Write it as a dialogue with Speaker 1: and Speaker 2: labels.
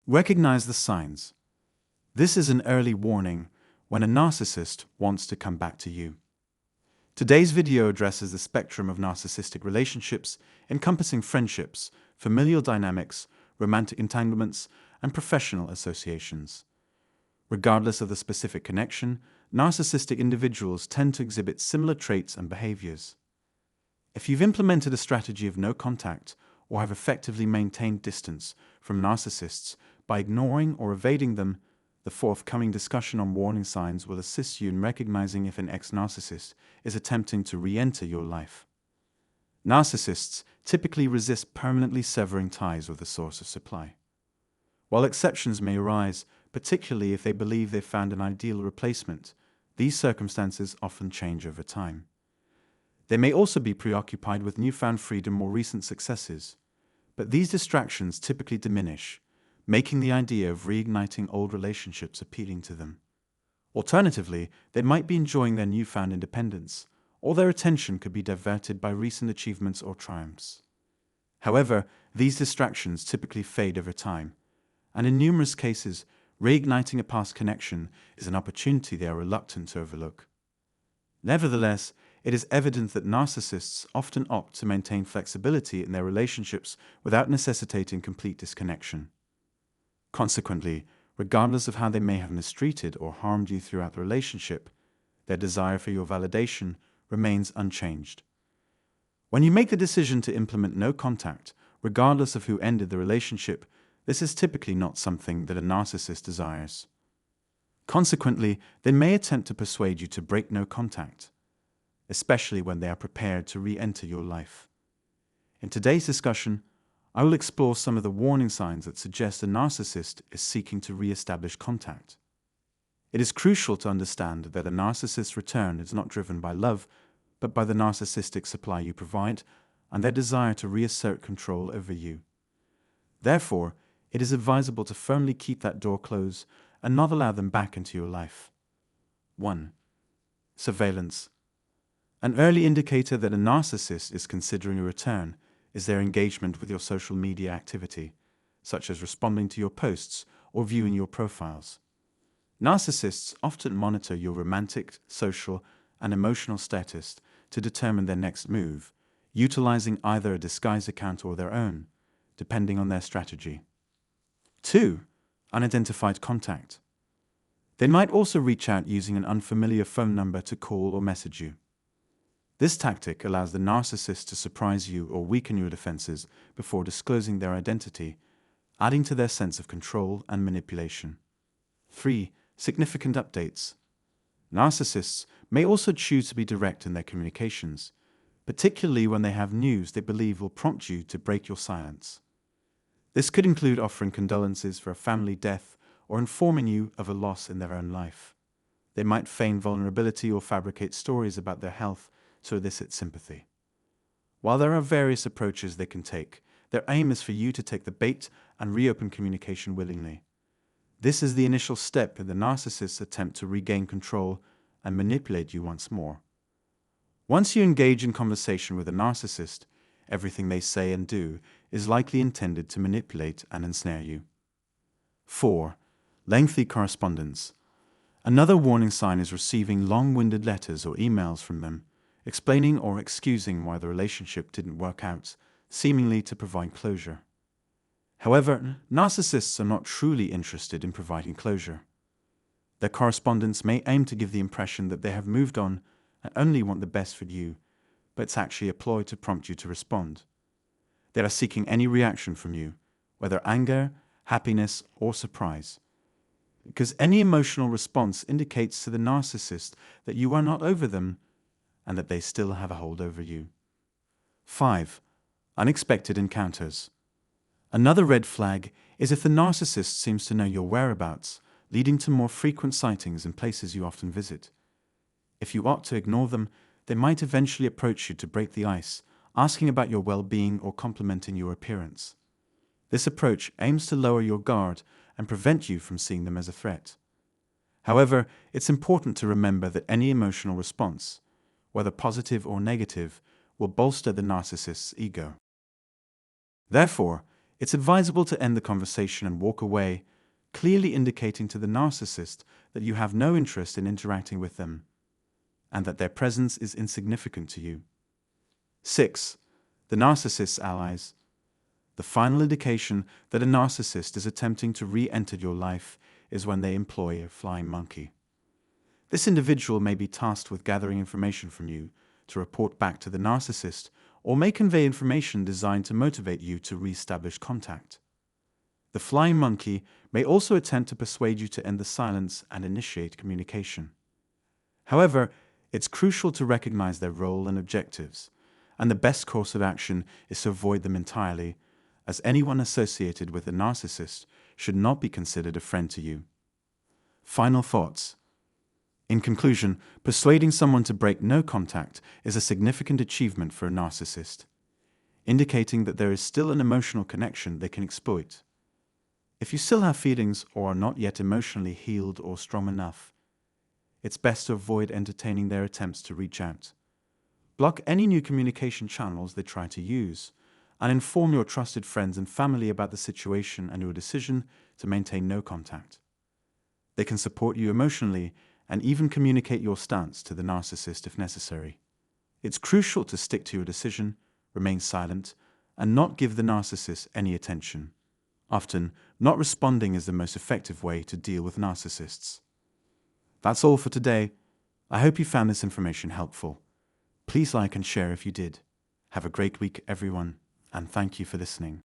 Speaker 1: Recognize the signs. This is an early warning when a narcissist wants to come back to you. Today's video addresses the spectrum of narcissistic relationships, encompassing friendships, familial dynamics, romantic entanglements, and professional associations. Regardless of the specific connection, narcissistic individuals tend to exhibit similar traits and behaviors. If you've implemented a strategy of no contact or have effectively maintained distance from narcissists by ignoring or evading them, the forthcoming discussion on warning signs will assist you in recognizing if an ex-narcissist is attempting to re-enter your life. Narcissists typically resist permanently severing ties with the source of supply. While exceptions may arise, particularly if they believe they've found an ideal replacement, these circumstances often change over time. They may also be preoccupied with newfound freedom or recent successes, but these distractions typically diminish, making the idea of reigniting old relationships appealing to them. Alternatively, they might be enjoying their newfound independence, or their attention could be diverted by recent achievements or triumphs. However, these distractions typically fade over time, and in numerous cases, reigniting a past connection is an opportunity they are reluctant to overlook. Nevertheless, it is evident that narcissists often opt to maintain flexibility in their relationships without necessitating complete disconnection. Consequently, regardless of how they may have mistreated or harmed you throughout the relationship, their desire for your validation remains unchanged. When you make the decision to implement no contact, regardless of who ended the relationship, this is typically not something that a narcissist desires. Consequently, they may attempt to persuade you to break no contact, especially when they are prepared to re-enter your life. In today's discussion, I will explore some of the warning signs that suggest a narcissist is seeking to re-establish contact. It is crucial to understand that a narcissist's return is not driven by love, but by the narcissistic supply you provide and their desire to reassert control over you. Therefore, it is advisable to firmly keep that door closed and not allow them back into your life. 1. Surveillance. An early indicator that a narcissist is considering a return is their engagement with your social media activity, such as responding to your posts or viewing your profiles. Narcissists often monitor your romantic, social, and emotional status to determine their next move, utilizing either a disguised account or their own, depending on their strategy. 2. Unidentified contact. They might also reach out using an unfamiliar phone number to call or message you. This tactic allows the narcissist to surprise you or weaken your defenses before disclosing their identity, adding to their sense of control and manipulation. 3. Significant updates. Narcissists may also choose to be direct in their communications, particularly when they have news they believe will prompt you to break your silence. This could include offering condolences for a family death or informing you of a loss in their own life. They might feign vulnerability or fabricate stories about their health to elicit sympathy. While there are various approaches they can take, their aim is for you to take the bait and reopen communication willingly. This is the initial step in the narcissist's attempt to regain control and manipulate you once more. Once you engage in conversation with a narcissist, everything they say and do is likely intended to manipulate and ensnare you. 4. Lengthy correspondence. Another warning sign is receiving long-winded letters or emails from them, explaining or excusing why the relationship didn't work out, seemingly to provide closure. However, narcissists are not truly interested in providing closure. Their correspondence may aim to give the impression that they have moved on and only want the best for you, but it's actually a ploy to prompt you to respond. They are seeking any reaction from you, whether anger, happiness, or surprise, because any emotional response indicates to the narcissist that you are not over them and that they still have a hold over you. 5. Unexpected encounters. Another red flag is if the narcissist seems to know your whereabouts, leading to more frequent sightings in places you often visit. If you opt to ignore them, they might eventually approach you to break the ice, asking about your well-being or complimenting your appearance. This approach aims to lower your guard and prevent you from seeing them as a threat. However, it's important to remember that any emotional response, whether positive or negative, will bolster the narcissist's ego. Therefore, It's advisable to end the conversation and walk away, clearly indicating to the narcissist that you have no interest in interacting with them and that their presence is insignificant to you. 6. The narcissist's allies. The final indication that a narcissist is attempting to re-enter your life is when they employ a flying monkey. This individual may be tasked with gathering information from you to report back to the narcissist, or may convey information designed to motivate you to re-establish contact. The flying monkey may also attempt to persuade you to end the silence and initiate communication. However, it's crucial to recognize their role and objectives, and the best course of action is to avoid them entirely, as anyone associated with a narcissist should not be considered a friend to you. Final thoughts. In conclusion, persuading someone to break no contact is a significant achievement for a narcissist, indicating that there is still an emotional connection they can exploit. If you still have feelings or are not yet emotionally healed or strong enough, it's best to avoid entertaining their attempts to reach out. Block any new communication channels they try to use, and inform your trusted friends and family about the situation and your decision to maintain no contact. They can support you emotionally and even communicate your stance to the narcissist if necessary. It's crucial to stick to your decision, remain silent, and not give the narcissist any attention. Often, not responding is the most effective way to deal with narcissists. That's all for today. I hope you found this information helpful. Please like and share if you did. Have a great week, everyone, and thank you for listening.